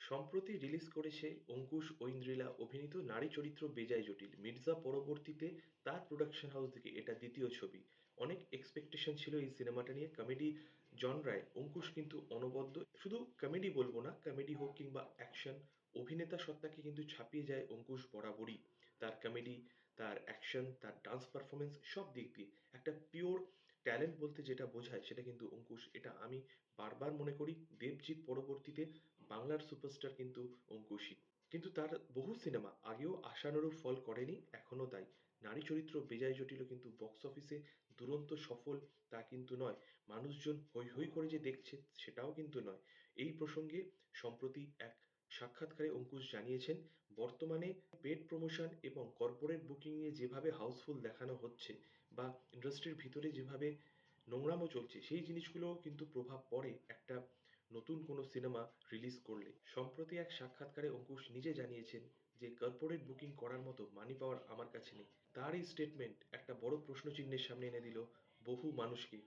সম্প্রতি রিলিজ করেছে অঙ্কুশ ঐন্দ্রিলা অভিনীত নারী চরিত্র বেজায় জটিল। মির্জা পরবর্তীতে তার প্রোডাকশন হাউস থেকে এটা দ্বিতীয় ছবি। অনেক এক্সপেকটেশন ছিল এই সিনেমাটা নিয়ে। কমেডি জনরায় অঙ্কুশ কিন্তু অনবদ্য। শুধু কমেডি বলবো না, কমেডি হোক কিংবা অ্যাকশন, অভিনেতা সত্তাকে কিন্তু ছাপিয়ে যায় অঙ্কুশ বরাবরই। তার কমেডি, তার অ্যাকশন, তার ডান্স পারফরমেন্স সব দিক দিয়ে একটা পিওর ট্যালেন্ট বলতে যেটা বোঝায় সেটা কিন্তু অঙ্কুশ। এটা আমি বারবার মনে করি। দেবজিৎ পরবর্তীতে বাংলার সুপারস্টার কিন্তু অঙ্কুশই। কিন্তু তার বহু সিনেমা আগেও আশানুরূপ ফল করেনি, এখনো তাই। নারী চরিত্র বেজায় জটিলও কিন্তু বক্স অফিসে দুরন্ত সফল তা কিন্তু নয়। মানুষজন হৈ হৈ করে যে দেখছে সেটাও কিন্তু নয়। এই প্রসঙ্গে সম্প্রতি এক সাক্ষাৎকারে অঙ্কুশ জানিয়েছেন, বর্তমানে পেড প্রমোশন এবং কর্পোরেট বুকিং নিয়ে যেভাবে হাউসফুল দেখানো হচ্ছে বা ইন্ডাস্ট্রির ভিতরে যেভাবে নোংরামো চলছে, সেই জিনিসগুলোও কিন্তু প্রভাব পড়ে একটা নতুন কোনো সিনেমা রিলিজ করলে। সম্প্রতি এক সাক্ষাৎকারে অঙ্কুশ নিজে জানিয়েছেন যে কর্পোরেট বুকিং করার মতো মানি পাওয়ার আমার কাছে নেই। তার এই স্টেটমেন্ট একটা বড় প্রশ্নচিহ্নের সামনে এনে দিল বহু মানুষকে।